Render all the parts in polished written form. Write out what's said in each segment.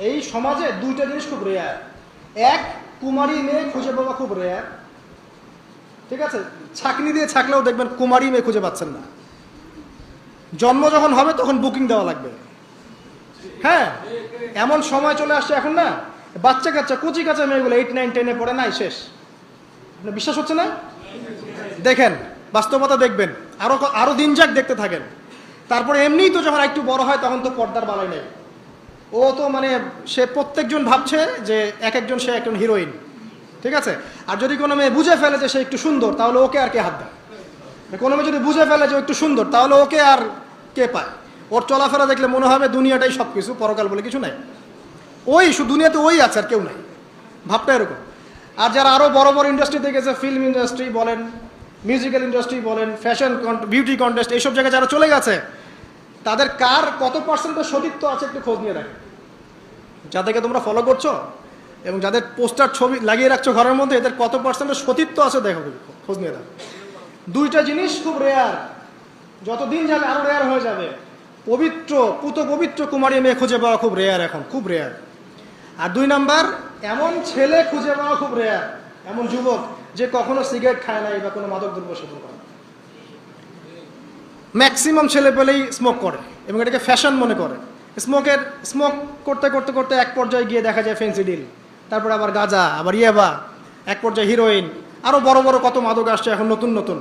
এই সমাজে দুইটা জিনিস খুব রেয়ার। এক, কুমারী মেয়ে খুঁজে পাওয়া খুব রেয়ার। ঠিক আছে, ছাকনি দিয়ে ছাকলেও দেখবেন কুমারী মেয়ে খুঁজে পাচ্ছেন না। জন্ম যখন হবে তখন বুকিং দেওয়া লাগবে। হ্যাঁ, এমন সময় চলে আসছে এখন না, বাচ্চা কাচ্চা কচি কাঁচা মেয়েগুলো 8, 9, 10-এ পড়ে নাই, শেষ। আপনার বিশ্বাস হচ্ছে না? দেখেন, বাস্তবতা দেখবেন, আরো দিন যাক, দেখতে থাকেন। তারপরে এমনিই তো যখন একটু বড় হয় তখন তো পর্দার বালাই নেই। ও তো মানে সে প্রত্যেকজন ভাবছে যে একজন সে একজন হিরোইন। ঠিক আছে, আর যদি কোনো মেয়ে বুঝে ফেলে যে সে একটু সুন্দর, তাহলে ওকে আর কে হাত দেয়? কোনো মেয়ে যদি বুঝে ফেলে যে ও একটু সুন্দর, তাহলে ওকে আর কে পায়? ওর চলাফেরা দেখলে মনে হবে দুনিয়াটাই সব কিছু, পরকাল বলে কিছু নাই। ওই দুনিয়াতে ওই আছে, আর কেউ নাই, ভাবটা এরকম। আর যারা আরো বড় বড় ইন্ডাস্ট্রিতে গেছে, ফিল্ম ইন্ডাস্ট্রি বলেন, মিউজিক্যাল ইন্ডাস্ট্রি বলেন, ফ্যাশন, বিউটি কন্টেস্ট, এইসব জায়গায় যারা চলে গেছে, তাদের কার কত পার্সেন্টের সতীত্ব আছে একটু খোঁজ নিয়ে রাখেন। যাদেরকে তোমরা ফলো করছো এবং যাদের পোস্টার ছবি লাগিয়ে রাখছো ঘরের মধ্যে, এদের কত পার্সেন্টের সতীত্ব আছে দেখো, খোঁজ নিয়ে দেখো। দুইটা জিনিস খুব রেয়ার, যতদিন যাবে আরো রেয়ার হয়ে যাবে। পবিত্র পবিত্র কুমারী মেয়ে খুঁজে পাওয়া খুব রেয়ার, এখন খুব রেয়ার। আর 2 নাম্বার, এমন ছেলে খুঁজে পাওয়া খুব রেয়ার, এমন যুবক যে কখনো সিগারেট খায় নাই বা কোনো মাদক দ্রব্য সেবন করে। ম্যাক্সিমাম ছেলে পেলেই স্মোক করে এবং এটাকে ফ্যাশন মনে করে। স্মোক করতে করতে করতে এক পর্যায়ে গিয়ে দেখা যায় ফেন্সিডিল, তারপরে আবার গাঁজা, আবার ইয়াবা, এক পর্যায়ে হিরোইন, আরো বড় বড় কত মাদক আসছে এখন নতুন নতুন।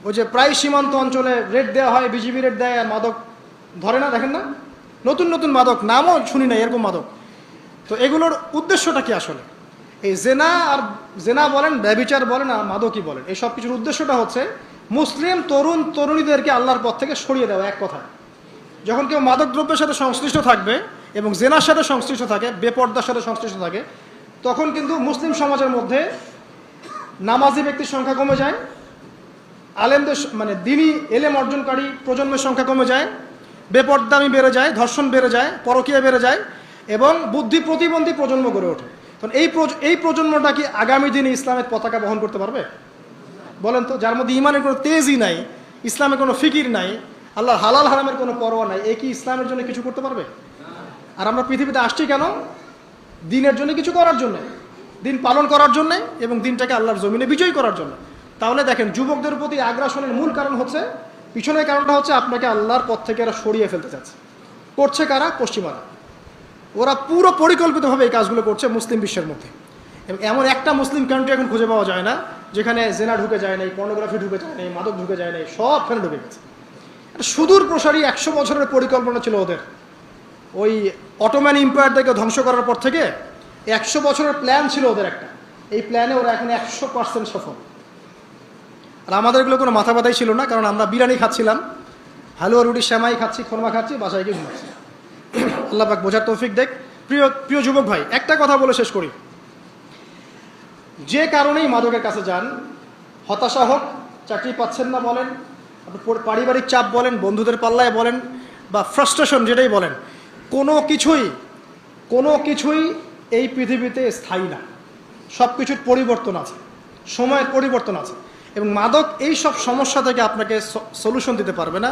ওই যে প্রায় সীমান্ত অঞ্চলে রেড দেওয়া হয়, বিজিবি রেড দেয়, আর মাদক ধরে না, দেখেন না, নতুন নতুন মাদক, নামও শুনি না এরকম মাদক। তো এগুলোর উদ্দেশ্যটা কি আসলে? এই জেনা বলেন, ব্যভিচার বলেন, আর মাদকই বলেন, এই সব কিছুর উদ্দেশ্যটা হচ্ছে মুসলিম তরুণ তরুণীদেরকে আল্লাহর পথ থেকে সরিয়ে দেওয়া, এক কথা। যখন কেউ মাদক দ্রব্যের সাথে সংশ্লিষ্ট থাকবে এবং জেনার সাথে সংশ্লিষ্ট থাকে, বেপর্দার সাথে সংশ্লিষ্ট থাকে, তখন কিন্তু মুসলিম সমাজের মধ্যে নামাজি ব্যক্তির সংখ্যা কমে যায়, আলেমদের মানে দিনী এলেম অর্জনকারী প্রজন্মের সংখ্যা কমে যায়, বেপর্দামি বেড়ে যায়, ধর্ষণ বেড়ে যায়, পরকীয়া বেড়ে যায়, এবং বুদ্ধি প্রতিবন্ধী প্রজন্ম গড়ে ওঠে। তখন এই প্রজন্মটা কি আগামী দিনে ইসলামের পতাকা বহন করতে পারবে? বলেন তো, যার মধ্যে ইমানের কোনো তেজই নাই, ইসলামের কোনো ফিকির নাই, আল্লাহ হালাল হারামের কোনো পরোয়া নাই, এ কি ইসলামের জন্য কিছু করতে পারবে? আর আমরা পৃথিবীতে আসছি কেন? দিনের জন্য কিছু করার জন্য, দিন পালন করার জন্য, এবং দিনটাকে আল্লাহর জমিনে বিজয় করার জন্য। তাহলে দেখেন, যুবকদের প্রতি আগ্রাসনের মূল কারণ হচ্ছে, পিছনের কারণটা হচ্ছে আপনাকে আল্লাহর পথ থেকে এরা সরিয়ে ফেলতে চাচ্ছে। করছে কারা? পশ্চিমারা। ওরা পুরো পরিকল্পিতভাবে এই কাজগুলো করছে মুসলিম বিশ্বের মধ্যে। এবং এমন একটা মুসলিম কান্ট্রি এখন খুঁজে পাওয়া যায় না যেখানে জেনা ঢুকে যায় নাই, পর্নোগ্রাফি ঢুকে যায় নাই, মাদক ঢুকে যায় নাই, সবখানে ঢুকে গেছে। সুদূর প্রসারী 100 বছরের পরিকল্পনা ছিল ওদের। ওই অটোম্যান এম্পায়ারদেরকে ধ্বংস করার পর থেকে 100 বছরের প্ল্যান ছিল ওদের একটা। এই প্ল্যানে ওরা এখন 100% সফল। আর আমাদের এগুলো কোনো মাথা ব্যথাই ছিল না, কারণ আমরা বিরিয়ানি খাচ্ছিলাম, হালুয়া রুটি শ্যামাই খাচ্ছি, খোরমা খাচ্ছি, বাসায় গিয়ে ঘুমাচ্ছি। আল্লাহ পাক বোঝার তৌফিক দেখ। প্রিয় যুবক ভাই, একটা কথা বলে শেষ করি। যে কারণেই মাদকের কাছে যান, হতাশা হোক, চাকরি পাচ্ছেন না বলেন, পারিবারিক চাপ বলেন, বন্ধুদের পাল্লায় বলেন, বা ফ্রাস্ট্রেশন যেটাই বলেন, কোনো কিছুই এই পৃথিবীতে স্থায়ী না। সব কিছুর পরিবর্তন আছে, সময়ের পরিবর্তন আছে, এবং মাদক এই সব সমস্যা থেকে আপনাকে সলিউশন দিতে পারবে না,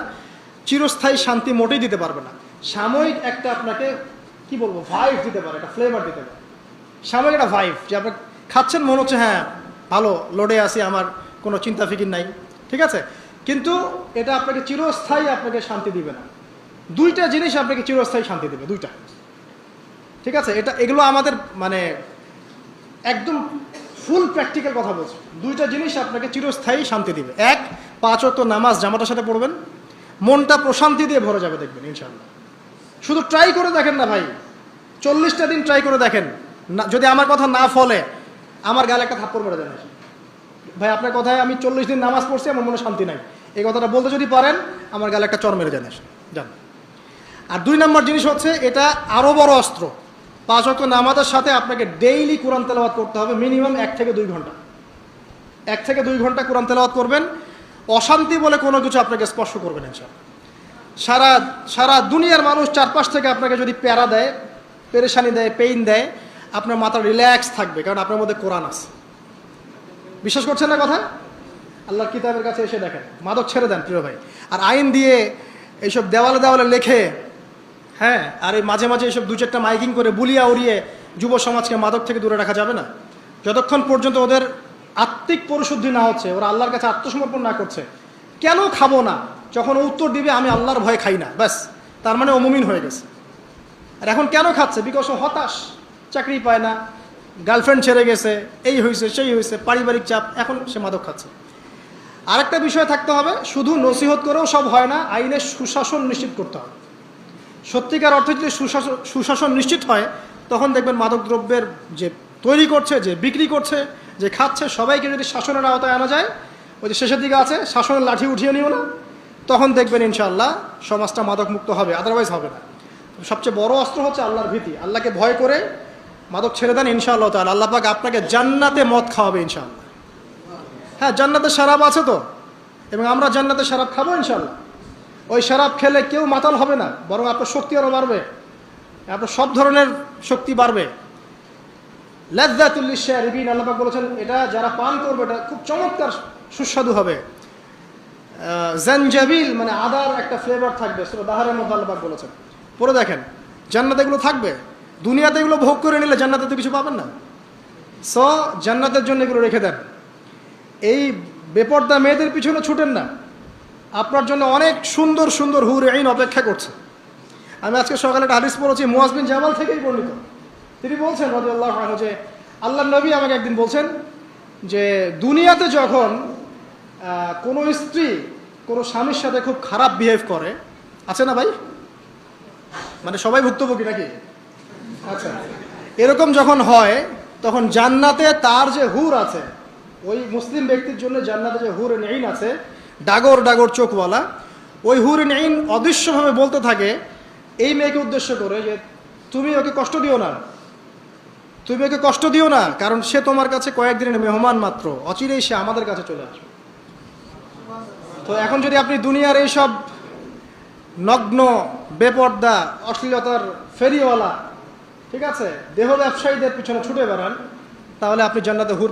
চিরস্থায়ী শান্তি মোটেই দিতে পারবে না। সাময়িক একটা আপনাকে কি বলবো, ভাইব দিতে পারে, একটা ফ্লেভার দিতে পারে, সাময়িক একটা ভাইব, যে আপনি খাচ্ছেন, মনে হচ্ছে হ্যাঁ ভালো, লোডে আসি, আমার কোনো চিন্তা ফিকির নাই, ঠিক আছে, কিন্তু এটা আপনাকে চিরস্থায়ী আপনাকে শান্তি দিবে না। দুইটা জিনিস আপনাকে চিরস্থায়ী শান্তি দেবে, দুইটা, ঠিক আছে। এগুলো আমাদের মানে একদম ফুল প্র্যাকটিক্যাল কথা বলছি। দুইটা জিনিস আপনাকে চিরস্থায়ী শান্তি দিবে। এক, 5 ওয়াক্ত নামাজ জামাতের সাথে পড়বেন, মনটা প্রশান্তি দিয়ে ভরে যাবে, দেখবেন ইনশাআল্লাহ। শুধু ট্রাই করে দেখেন না ভাই, 40টা দিন ট্রাই করে দেখেন, যদি আমার কথা না ফলে আমার গালে একটা থাপ্পড় মেরে দেন ভাই, আপনার কথায় আমি 40 দিন নামাজ পড়ছি, আমার মনে শান্তি নাই, এই কথাটা বলতে যদি পারেন আমার গালে একটা চর মেরে দেন যান। আর 2 নম্বর জিনিস হচ্ছে, এটা আরো বড় অস্ত্র। 5 ওয়াক্ত নামাজের সাথে আপনাকে ডেইলি কোরআন তেলাওয়াত করতে হবে, মিনিমাম 1 থেকে 2 ঘন্টা। 1 থেকে 2 ঘন্টা কোরআন তেলাওয়াত করবেন, অশান্তি বলে কোনো কিছু আপনাকে স্পর্শ করবেন ইনশাআল্লাহ। সারা দুনিয়ার মানুষ চারপাশ থেকে আপনাকে যদি প্যারা দেয়, পেরেশানি দেয়, পেইন দেয়, আপনার মাথা রিল্যাক্স থাকবে, কারণ আপনার মধ্যে কোরআন আছে। বিশ্বাস করছেন না কথা? আল্লাহর কিতাবের কাছে এসে দেখেন, মাদক ছেড়ে দেন প্রিয় ভাই। আর আইন দিয়ে এইসব দেওয়ালে দেওয়ালে লেখে হ্যাঁ, আর এই মাঝে মাঝে এসব দু চারটা মাইকিং করে বুলিয়া উড়িয়ে যুব সমাজকে মাদক থেকে দূরে রাখা যাবে না। যতক্ষণ পর্যন্ত ওদের আত্মিক পরিশুদ্ধি না হচ্ছে, ওরা আল্লাহর কাছে আত্মসমর্পণ না করছে, কেন খাবো না, যখন ও উত্তর দিবে আমি আল্লাহর ভয় খাই না, ব্যাস তার মানে ও মুমিন হয়ে গেছে। আর এখন কেন খাচ্ছে? বিকজ ও হতাশ, চাকরি পায় না, গার্লফ্রেন্ড ছেড়ে গেছে, এই হয়েছে সেই হয়েছে, পারিবারিক চাপ, এখন সে মাদক খাচ্ছে। আরেকটা বিষয় থাকতে হবে, শুধু নসিহত করেও সব হয় না, আইনের সুশাসন নিশ্চিত করতে হবে। সত্যিকার অর্থে যদি সুশাসন নিশ্চিত হয়, তখন দেখবেন মাদক দ্রব্যের যে তৈরি করছে, যে বিক্রি করছে, যে খাচ্ছে, সবাইকে যদি শাসনের আওতায় আনা যায়, ওই যে শেষের দিকে আছে শাসনের লাঠি উঠিয়ে নিও না, তখন দেখবেন ইনশাআল্লাহ সমাজটা মাদক মুক্ত হবে, আদারওয়াইজ হবে না। সবচেয়ে বড় অস্ত্র হচ্ছে আল্লাহর ভীতি। আল্লাহকে ভয় করে মাদক ছেড়ে দেন, ইনশাআল্লাহ তাআলা আল্লাহ পাক আপনাকে জান্নাতে মদ খাওয়াবে ইনশাআল্লাহ। হ্যাঁ, জান্নাতে শরাব আছে তো, এবং আমরা জান্নাতে শরাব খাবো ইনশাআল্লাহ। ওই শরাব খেলে কেউ মাতাল হবে না, বরং আপনার শক্তি আরও বাড়বে, আপনার সব ধরনের শক্তি বাড়বে। লাযযাতুল লিশশারিবিন, আল্লাহ পাক বলেছেন এটা যারা পান করবে এটা খুব চমৎকার সুস্বাদু হবে। জানজাবিল মানে আদার একটা ফ্লেভার থাকবে, সূরা দাহারের মধ্যে আল্লাহ পাক বলেছেন। পরে দেখেন জান্নাতে এগুলো থাকবে। দুনিয়াতে এগুলো ভোগ করে নিলে জান্নাতে তো কিছু পাবেন না। সো জান্নাতের জন্য এগুলো রেখে দেন। এই বেপর্দা মেয়েদের পিছনে ছুটেন না, আপনার জন্য অনেক সুন্দর সুন্দর হুর আইন অপেক্ষা করছে। আমি আজকে সকালে একটা হাদিস পড়েছি, মুয়াজ বিন জামাল থেকেই বর্ণিত। তিনি বলছেন রাদিয়াল্লাহু আনহু যে আল্লাহর নবী আমাকে একদিন বলছেন যে দুনিয়াতে যখন কোনো স্ত্রী কোনো স্বামীর সাথে খুব খারাপ বিহেভ করে, আছে না ভাই, মানে সবাই ভুক্তভোগী নাকি? আচ্ছা, এরকম যখন হয় তখন জান্নাতে তার যে হুর আছে, ওই মুসলিম ব্যক্তির জন্য জান্নাতে যে হুর আইন আছে ডাগর ডাগর চোখওয়ালা, ওই হুর আইন অদৃশ্যভাবে বলতে থাকে এই মেয়েকে উদ্দেশ্য করে যে তুমি ওকে কষ্ট দিও না, তুমি ওকে কষ্ট দিও না, কারণ সে তোমার কাছে কয়েকদিনের মেহমান মাত্র, অচিরেই সে আমাদের কাছে চলে আসবে। তো এখন যদি আপনি দুনিয়ার এই সব নগ্ন বেপর্দা অশ্লীলতার ফেরিওয়ালা, ঠিক আছে, দেহ ব্যবসায়ীদের পিছনে ছুটে বেড়ান, তাহলে আপনি জান্নাতে হুর